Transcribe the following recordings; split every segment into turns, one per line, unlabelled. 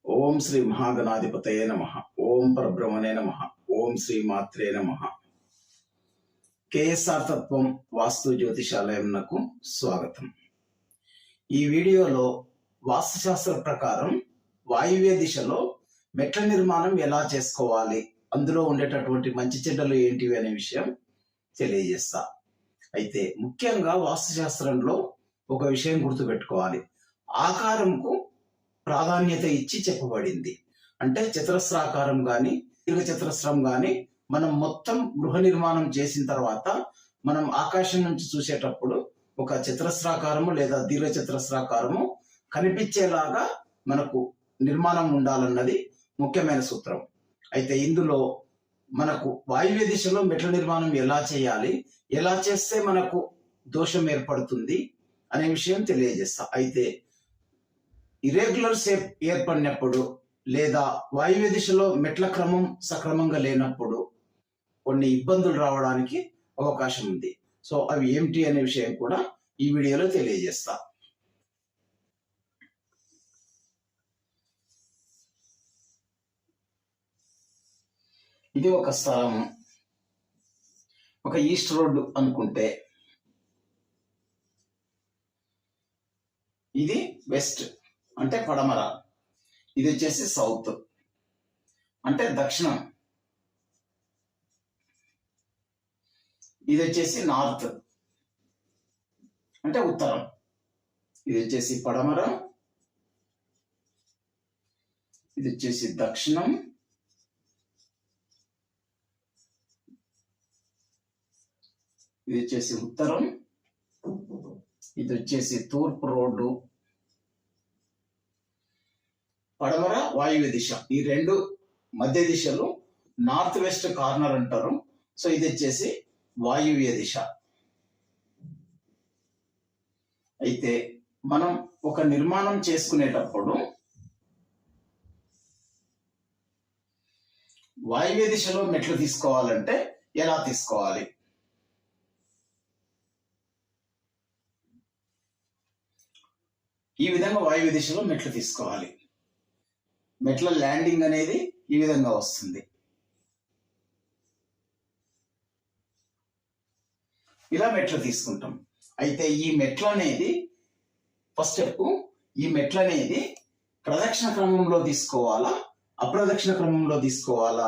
ఓం శ్రీ మహాగణాధిపతయే నమః. ఓం పరబ్రహ్మణే నమః. ఓం శ్రీ మాత్రే నమః. కేఎస్ఆర్ తత్వం వాస్తు జ్యోతిషాలయంకు స్వాగతం. ఈ వీడియోలో వాస్తుశాస్త్ర ప్రకారం వాయువ్య దిశలో మెట్ల నిర్మాణం ఎలా చేసుకోవాలి, అందులో ఉండేటటువంటి మంచి చెడ్డలు ఏంటివి అనే విషయం తెలియజేస్తా. అయితే ముఖ్యంగా వాస్తుశాస్త్రంలో ఒక విషయం గుర్తుపెట్టుకోవాలి. ఆకారంకు ప్రాధాన్యత ఇచ్చి చెప్పబడింది. అంటే చతురస్రాకారం కానీ దీర్ఘ చతురస్రం కానీ మనం మొత్తం గృహ నిర్మాణం చేసిన తర్వాత మనం ఆకాశం నుంచి చూసేటప్పుడు ఒక చతురస్రాకారము లేదా దీర్ఘ చతురస్రాకారము కనిపించేలాగా మనకు నిర్మాణం ఉండాలన్నది ముఖ్యమైన సూత్రం. అయితే ఇందులో మనకు వాయువ్య దిశలో మెట్ల నిర్మాణం ఎలా చేయాలి, ఎలా చేస్తే మనకు దోషం ఏర్పడుతుంది అనే విషయం తెలియజేస్తా. అయితే ఇరెగ్యులర్ షేప్ ఏర్పడినప్పుడు లేదా వాయువ్య దిశలో మెట్ల క్రమం సక్రమంగా లేనప్పుడు కొన్ని ఇబ్బందులు రావడానికి అవకాశం ఉంది. సో అవి ఏమిటి అనే విషయం కూడా ఈ వీడియోలో తెలియజేస్తా. ఇది ఒక స్థలం, ఒక ఈస్ట్ రోడ్ అనుకుంటే, ఇది వెస్ట్ అంటే పడమర, ఇది వచ్చేసి సౌత్ అంటే దక్షిణం, ఇది వచ్చేసి నార్త్ అంటే ఉత్తరం, ఇది వచ్చేసి పడమర, ఇది వచ్చేసి దక్షిణం, ఇది వచ్చేసి ఉత్తరం, ఇది వచ్చేసి తూర్పు రోడ్డు, పడమర వాయువ్య దిశ. ఈ రెండు మధ్య దిశలు నార్త్ వెస్ట్ కార్నర్ అంటారు. సో ఇది వచ్చేసి వాయువ్య దిశ. అయితే మనం ఒక నిర్మాణం చేసుకునేటప్పుడు వాయువ్య దిశలో మెట్లు తీసుకోవాలంటే ఎలా తీసుకోవాలి? ఈ విధంగా వాయువ్య దిశలో మెట్లు తీసుకోవాలి. మెట్ల ల్యాండింగ్ అనేది ఈ విధంగా వస్తుంది. ఇలా మెట్లు తీసుకుంటాం. అయితే ఈ మెట్ల అనేది ఫస్ట్ స్టెప్, ఈ మెట్ల అనేది ప్రదక్షిణ క్రమంలో తీసుకోవాలా, అప్రదక్షిణ క్రమంలో తీసుకోవాలా?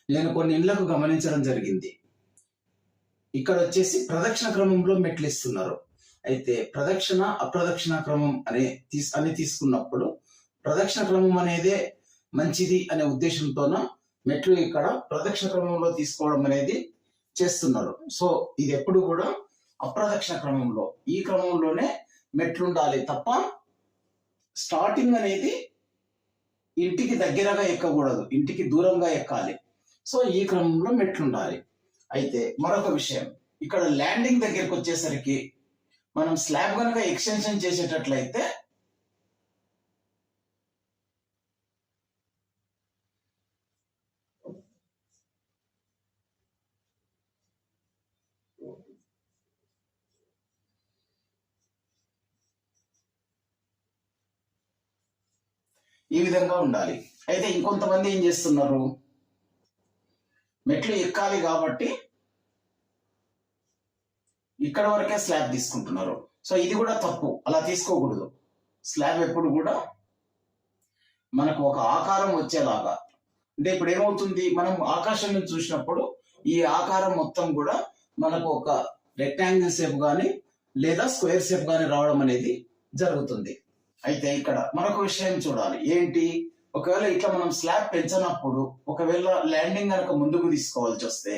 నేను కొన్ని ఇళ్లకు గమనించడం జరిగింది. ఇక్కడ వచ్చేసి ప్రదక్షిణ క్రమంలో మెట్లు ఇస్తున్నారు. అయితే ప్రదక్షిణ అప్రదక్షిణ క్రమం అని తీసుకున్నప్పుడు ప్రదక్షిణ క్రమం అనేదే మంచిది అనే ఉద్దేశంతోన మెట్లు ఇక్కడ ప్రదక్షిణ క్రమంలో తీసుకోవడం అనేది చేస్తున్నారు. సో ఇది ఎప్పుడు కూడా అప్రదక్షిణ క్రమంలో, ఈ క్రమంలోనే మెట్లు ఉండాలి తప్ప స్టార్టింగ్ అనేది ఇంటికి దగ్గరగా ఎక్కకూడదు, ఇంటికి దూరంగా ఎక్కాలి. సో ఈ క్రమంలో మెట్లు ఉండాలి. అయితే మరొక విషయం, ఇక్కడ ల్యాండింగ్ దగ్గరకు వచ్చేసరికి మనం స్లాబ్ కనుక ఎక్స్టెన్షన్ చేసేటట్లయితే ఈ విధంగా ఉండాలి. అయితే ఇంకొంతమంది ఏం చేస్తున్నారు, మెట్లు ఎక్కాలి కాబట్టి ఇక్కడ వరకే స్లాబ్ తీసుకుంటున్నారు. సో ఇది కూడా తప్పు, అలా తీసుకోకూడదు. స్లాబ్ ఎప్పుడు కూడా మనకు ఒక ఆకారం వచ్చేలాగా, అంటే ఇప్పుడు ఏమవుతుంది, మనం ఆకాశం నుంచి చూసినప్పుడు ఈ ఆకారం మొత్తం కూడా మనకు ఒక రెక్టాంగిల్ షేప్ కానీ లేదా స్క్వేర్ షేప్ కానీ రావడం అనేది జరుగుతుంది. అయితే ఇక్కడ మరొక విషయం చూడాలి. ఏంటి, ఒకవేళ ఇట్లా మనం స్లాబ్ పెంచినప్పుడు ఒకవేళ ల్యాండింగ్ కనుక ముందుకు తీసుకోవాల్సి వస్తే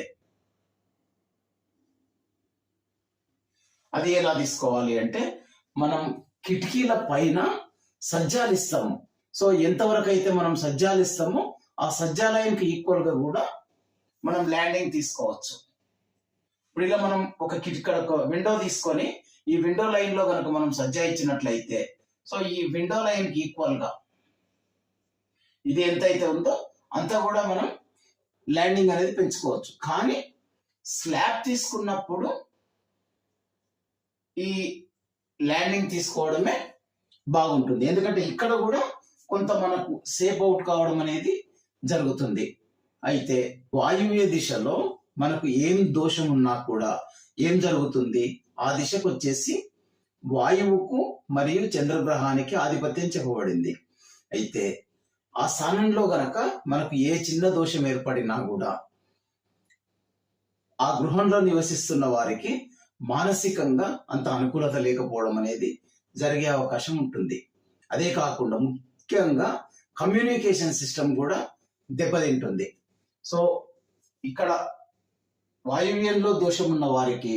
అది ఎలా తీసుకోవాలి అంటే, మనం కిటికీల పైన సజ్జాలిస్తాము. సో ఎంతవరకు అయితే మనం సజ్జాలిస్తామో ఆ సజ్జాలయంకి ఈక్వల్ గా కూడా మనం ల్యాండింగ్ తీసుకోవచ్చు. ఇప్పుడు ఇలా మనం ఒక విండో తీసుకొని ఈ విండో లైన్ లో కనుక మనం సజ్జా ఇచ్చినట్లయితే, సో ఈ విండో లైన్ కి ఈక్వల్ గా ఇది ఎంత అయితే ఉందో అంత కూడా మనం ల్యాండింగ్ అనేది పెంచుకోవచ్చు. కానీ స్లాబ్ తీసుకున్నప్పుడు ఈ ల్యాండింగ్ తీసుకోవడమే బాగుంటుంది. ఎందుకంటే ఇక్కడ కూడా కొంత మనకు సేఫ్ అవుట్ కావడం అనేది జరుగుతుంది. అయితే వాయువ్య దిశలో మనకు ఏం దోషం ఉన్నా కూడా ఏం జరుగుతుంది, ఆ దిశకు వచ్చేసి వాయువుకు మరియు చంద్రగ్రహానికి ఆధిపత్యం చెప్పబడింది. అయితే ఆ స్థానంలో గనక మనకు ఏ చిన్న దోషం ఏర్పడినా కూడా ఆ గృహంలో నివసిస్తున్న వారికి మానసికంగా అంత అనుకూలత లేకపోవడం అనేది జరిగే అవకాశం ఉంటుంది. అదే కాకుండా ముఖ్యంగా కమ్యూనికేషన్ సిస్టమ్ కూడా దెబ్బతింటుంది. సో ఇక్కడ వాయువ్యంలో దోషం ఉన్న వారికి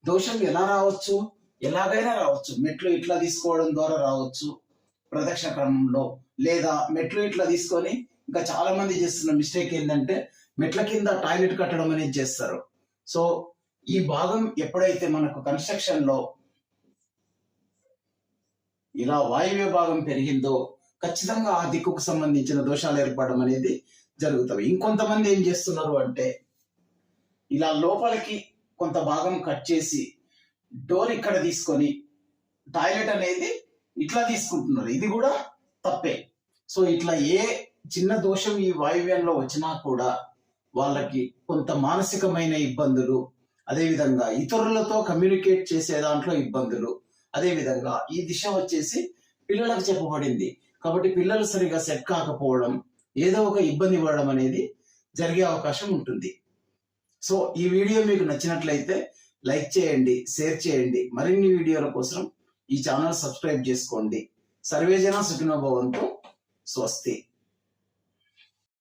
దోషం ఎలా రావచ్చు, ఎలాగైనా రావచ్చు. మెట్లు ఇట్లా తీసుకోవడం ద్వారా రావచ్చు ప్రదక్షిణ క్రమంలో, లేదా మెట్లు ఇట్లా తీసుకొని ఇంకా చాలా మంది చేస్తున్న మిస్టేక్ ఏంటంటే మెట్ల కింద టాయిలెట్ కట్టడం అనేది చేస్తారు. సో ఈ భాగం ఎప్పుడైతే మనకు కన్స్ట్రక్షన్ లో ఇలా వాయువ్య భాగం పెరిగిందో ఖచ్చితంగా ఆ దిక్కుకు సంబంధించిన దోషాలు ఏర్పడడం అనేది జరుగుతాయి. ఇంకొంతమంది ఏం చేస్తున్నారు అంటే ఇలా లోపలికి కొంత భాగం కట్ చేసి డోర్ ఇక్కడ తీసుకొని టాయిలెట్ అనేది ఇట్లా తీసుకుంటున్నారు. ఇది కూడా తప్పే. సో ఇట్లా ఏ చిన్న దోషం ఈ వాయువ్యంలో వచ్చినా కూడా వాళ్ళకి కొంత మానసికమైన ఇబ్బందులు, అదేవిధంగా ఇతరులతో కమ్యూనికేట్ చేసే దాంట్లో ఇబ్బందులు, అదేవిధంగా ఈ దిశ వచ్చేసి పిల్లలకు చెప్పబడింది కాబట్టి పిల్లలు సరిగా సెట్ కాకపోవడం, ఏదో ఒక ఇబ్బంది పడడం అనేది జరిగే అవకాశం ఉంటుంది. సో ఈ వీడియో మీకు నచ్చినట్లయితే లైక్ చేయండి, షేర్ చేయండి. మరిన్ని వీడియోల కోసం ఈ ఛానల్ సబ్స్క్రైబ్ చేసుకోండి. సర్వేజన సుఖినో భవంతు. స్వస్తి.